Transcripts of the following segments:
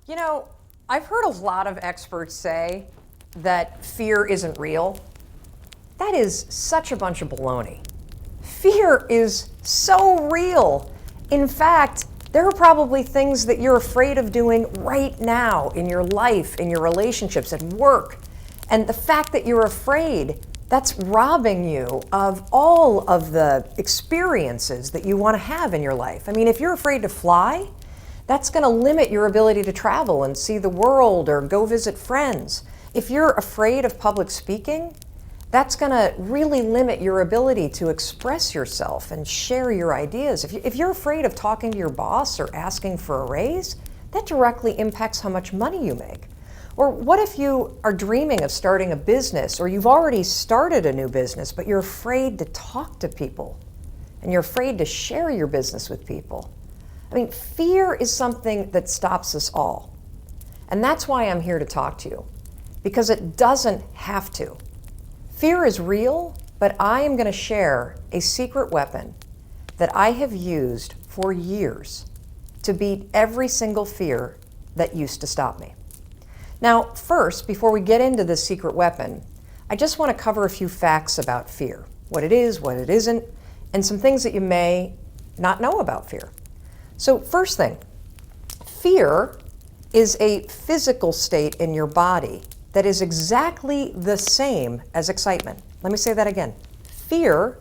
You know, I've heard a lot of experts say that fear isn't real. That is such a bunch of baloney. Fear is so real. In fact, there are probably things that you're afraid of doing right now in your life, in your relationships, at work. And the fact that you're afraid, that's robbing you of all of the experiences that you want to have in your life. I mean, if you're afraid to fly, that's going to limit your ability to travel and see the world or go visit friends. If you're afraid of public speaking, that's going to really limit your ability to express yourself and share your ideas. If you're afraid of talking to your boss or asking for a raise, that directly impacts how much money you make. Or what if you are dreaming of starting a business, or you've already started a new business, but you're afraid to talk to people and you're afraid to share your business with people? I mean, fear is something that stops us all. And that's why I'm here to talk to you, because it doesn't have to. Fear is real, but I am going to share a secret weapon that I have used for years to beat every single fear that used to stop me. Now, first, before we get into this secret weapon, I just want to cover a few facts about fear, what it is, what it isn't, and some things that you may not know about fear. So first thing, fear is a physical state in your body that is exactly the same as excitement. Let me say that again. Fear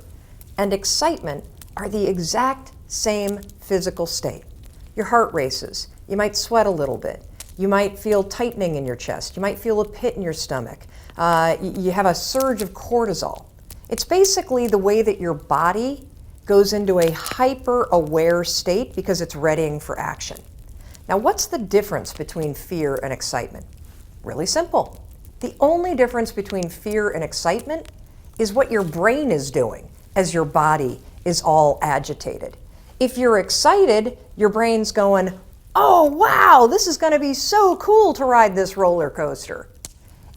and excitement are the exact same physical state. Your heart races. You might sweat a little bit. You might feel tightening in your chest. You might feel a pit in your stomach. You have a surge of cortisol. It's basically the way that your body goes into a hyper-aware state because it's readying for action. Now, what's the difference between fear and excitement? Really simple. The only difference between fear and excitement is what your brain is doing as your body is all agitated. If you're excited, your brain's going, "Oh, wow, this is going to be so cool to ride this roller coaster."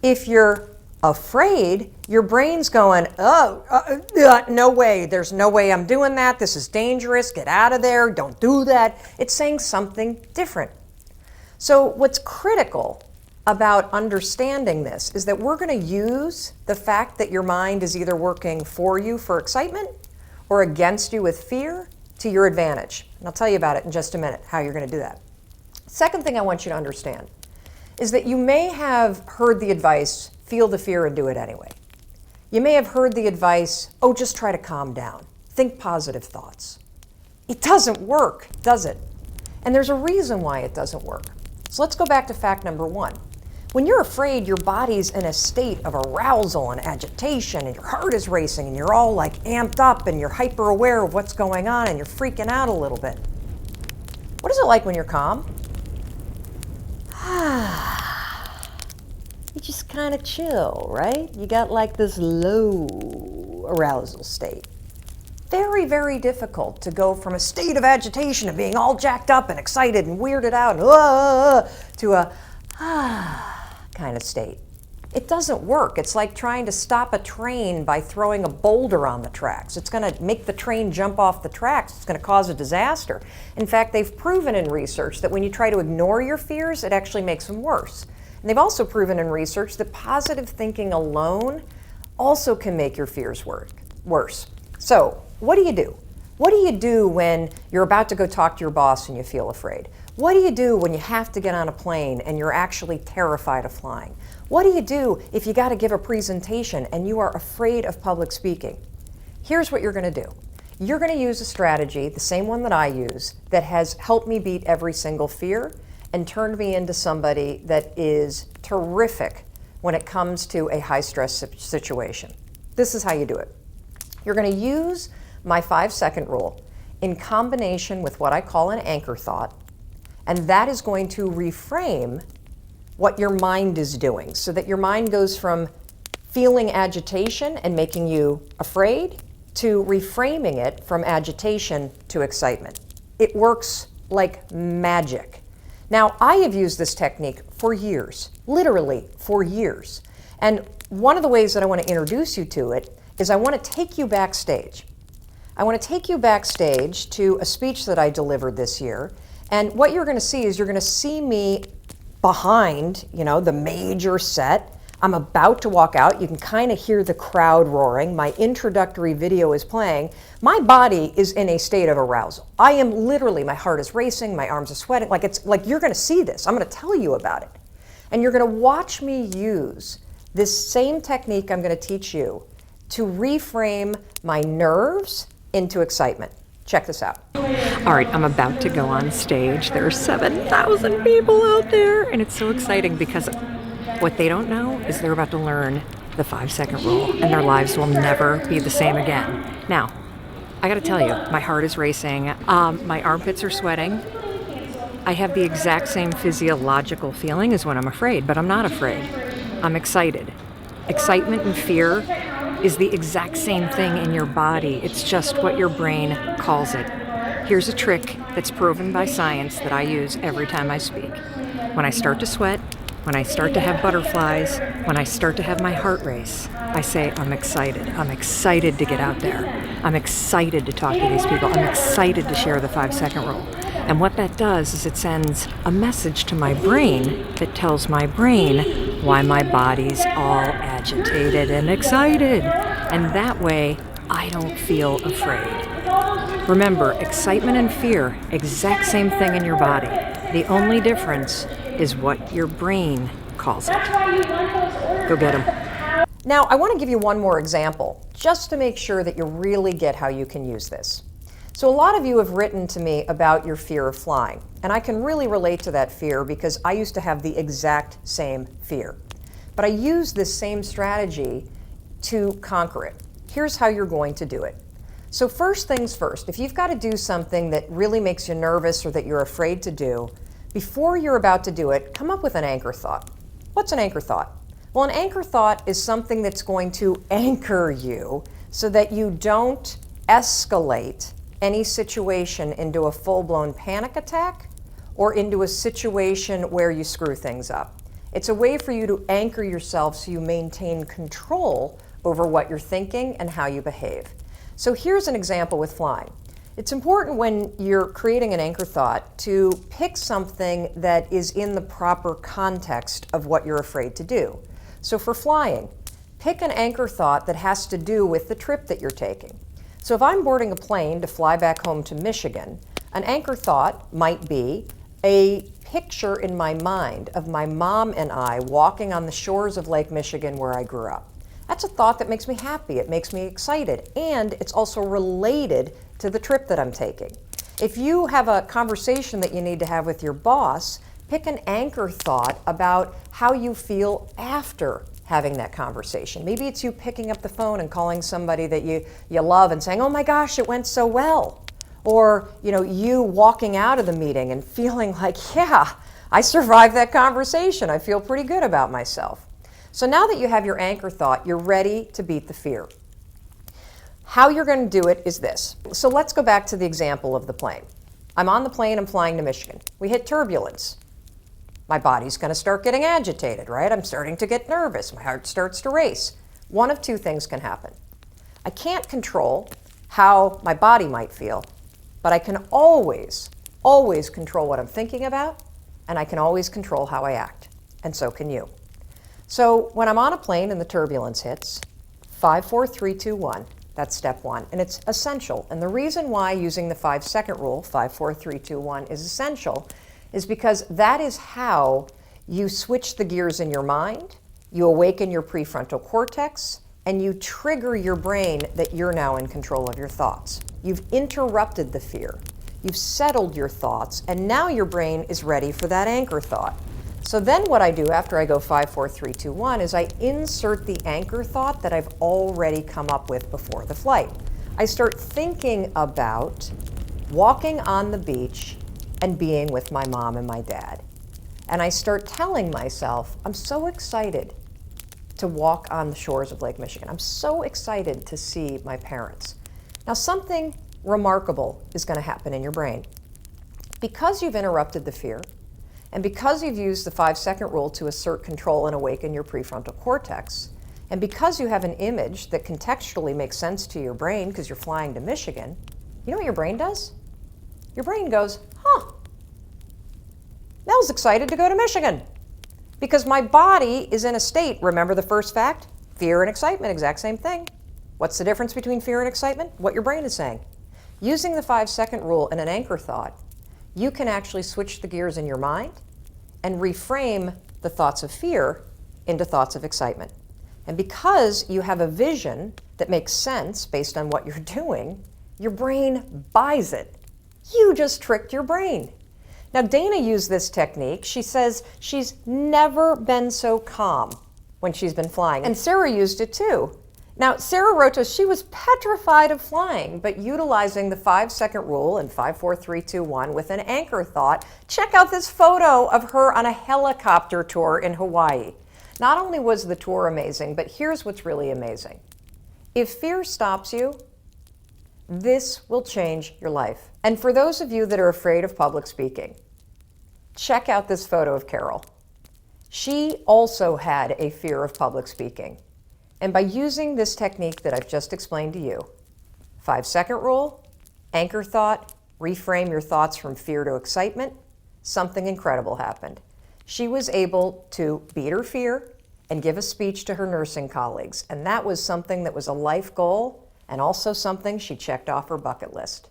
If you're afraid, your brain's going, no way, there's no way I'm doing that, this is dangerous, get out of there, don't do that. It's saying something different. So what's critical about understanding this is that we're going to use the fact that your mind is either working for you for excitement or against you with fear to your advantage. And I'll tell you about it in just a minute, how you're going to do that. Second thing I want you to understand is that you may have heard the advice, feel the fear and do it anyway. You may have heard the advice, oh, just try to calm down. Think positive thoughts. It doesn't work, does it? And there's a reason why it doesn't work. So let's go back to fact number one. When you're afraid, your body's in a state of arousal and agitation, and your heart is racing, and you're all like amped up, and you're hyper aware of what's going on, and you're freaking out a little bit. What is it like when you're calm? You just kind of chill, right? You got like this low arousal state. Very, very difficult to go from a state of agitation of being all jacked up and excited and weirded out and to a kind of state. It doesn't work. It's like trying to stop a train by throwing a boulder on the tracks. It's going to make the train jump off the tracks. It's going to cause a disaster. In fact, they've proven in research that when you try to ignore your fears, it actually makes them worse. And they've also proven in research that positive thinking alone also can make your fears worse. So, what do you do? What do you do when you're about to go talk to your boss and you feel afraid? What do you do when you have to get on a plane and you're actually terrified of flying? What do you do if you got to give a presentation and you are afraid of public speaking? Here's what you're going to do. You're going to use a strategy, the same one that I use, that has helped me beat every single fear and turned me into somebody that is terrific when it comes to a high-stress situation. This is how you do it. You're going to use my 5-second rule in combination with what I call an anchor thought, and that is going to reframe what your mind is doing so that your mind goes from feeling agitation and making you afraid to reframing it from agitation to excitement. It works like magic. Now, I have used this technique for years, literally for years. And one of the ways that I want to introduce you to it is I want to take you backstage. I want to take you backstage to a speech that I delivered this year. And what you're going to see is you're going to see me behind, the major set. I'm about to walk out. You can kind of hear the crowd roaring. My introductory video is playing. My body is in a state of arousal. I am literally, my heart is racing, my arms are sweating. Like you're going to see this. I'm going to tell you about it. And you're going to watch me use this same technique I'm going to teach you to reframe my nerves into excitement. Check this out. All right, I'm about to go on stage. There are 7,000 people out there, and it's so exciting because what they don't know is they're about to learn the 5-second rule, and their lives will never be the same again. Now, I gotta tell you, my heart is racing. My armpits are sweating. I have the exact same physiological feeling as when I'm afraid, but I'm not afraid. I'm excited. Excitement and fear is the exact same thing in your body. It's just what your brain calls it. Here's a trick that's proven by science that I use every time I speak. When I start to sweat, when I start to have butterflies, when I start to have my heart race, I say, I'm excited. I'm excited to get out there. I'm excited to talk to these people. I'm excited to share the 5-second rule. And what that does is it sends a message to my brain that tells my brain why my body's all agitated and excited. And that way, I don't feel afraid. Remember, excitement and fear, exact same thing in your body. The only difference is what your brain calls it. Go get them. Now, I want to give you one more example, just to make sure that you really get how you can use this. So a lot of you have written to me about your fear of flying, and I can really relate to that fear because I used to have the exact same fear. But I use this same strategy to conquer it. Here's how you're going to do it. So first things first, if you've got to do something that really makes you nervous or that you're afraid to do, before you're about to do it, come up with an anchor thought. What's an anchor thought? Well, an anchor thought is something that's going to anchor you so that you don't escalate any situation into a full-blown panic attack or into a situation where you screw things up. It's a way for you to anchor yourself so you maintain control over what you're thinking and how you behave. So here's an example with flying. It's important when you're creating an anchor thought to pick something that is in the proper context of what you're afraid to do. So for flying, pick an anchor thought that has to do with the trip that you're taking. So if I'm boarding a plane to fly back home to Michigan, an anchor thought might be a picture in my mind of my mom and I walking on the shores of Lake Michigan where I grew up. That's a thought that makes me happy, it makes me excited, and it's also related to the trip that I'm taking. If you have a conversation that you need to have with your boss, pick an anchor thought about how you feel after having that conversation. Maybe it's you picking up the phone and calling somebody that you love and saying, oh my gosh, it went so well. Or you walking out of the meeting and feeling like, yeah, I survived that conversation. I feel pretty good about myself. So now that you have your anchor thought, you're ready to beat the fear. How you're going to do it is this. So let's go back to the example of the plane. I'm on the plane, I'm flying to Michigan. We hit turbulence. My body's going to start getting agitated, right? I'm starting to get nervous. My heart starts to race. One of two things can happen. I can't control how my body might feel, but I can always control what I'm thinking about, and I can always control how I act. And so can you. So when I'm on a plane and the turbulence hits, 5, 4, 3, 2, 1, that's step one. And it's essential. And the reason why using the 5-second rule, 5, 4, 3, 2, 1, is essential is because that is how you switch the gears in your mind, you awaken your prefrontal cortex, and you trigger your brain that you're now in control of your thoughts. You've interrupted the fear. You've settled your thoughts, and now your brain is ready for that anchor thought. So then what I do after I go 5, 4, 3, 2, 1 is I insert the anchor thought that I've already come up with before the flight. I start thinking about walking on the beach and being with my mom and my dad. And I start telling myself, I'm so excited to walk on the shores of Lake Michigan. I'm so excited to see my parents. Now something remarkable is going to happen in your brain. Because you've interrupted the fear, and because you've used the 5-second rule to assert control and awaken your prefrontal cortex, and because you have an image that contextually makes sense to your brain because you're flying to Michigan, you know what your brain does? Your brain goes, huh, Mel's excited to go to Michigan because my body is in a state, remember the first fact? Fear and excitement, exact same thing. What's the difference between fear and excitement? What your brain is saying. Using the 5-second rule and an anchor thought, you can actually switch the gears in your mind and reframe the thoughts of fear into thoughts of excitement. And because you have a vision that makes sense based on what you're doing, your brain buys it. You just tricked your brain. Now, Dana used this technique. She says she's never been so calm when she's been flying. And Sarah used it too. Now, Sarah wrote to us, she was petrified of flying, but utilizing the 5-second rule in 5, 4, 3, 2, 1 with an anchor thought, check out this photo of her on a helicopter tour in Hawaii. Not only was the tour amazing, but here's what's really amazing. If fear stops you, this will change your life. And for those of you that are afraid of public speaking, check out this photo of Carol. She also had a fear of public speaking. And by using this technique that I've just explained to you, 5-second rule, anchor thought, reframe your thoughts from fear to excitement, something incredible happened. She was able to beat her fear and give a speech to her nursing colleagues. And that was something that was a life goal and also something she checked off her bucket list.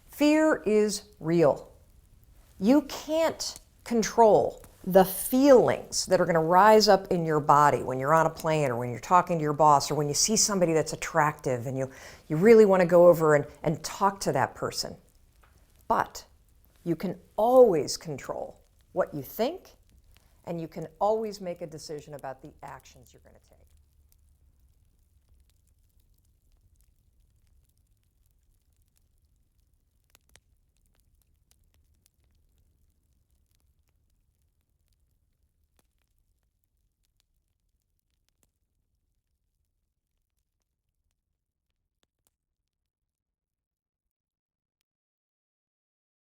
Fear is real. You can't control the feelings that are going to rise up in your body when you're on a plane or when you're talking to your boss or when you see somebody that's attractive and you really want to go over and talk to that person. But you can always control what you think, and you can always make a decision about the actions you're going to take.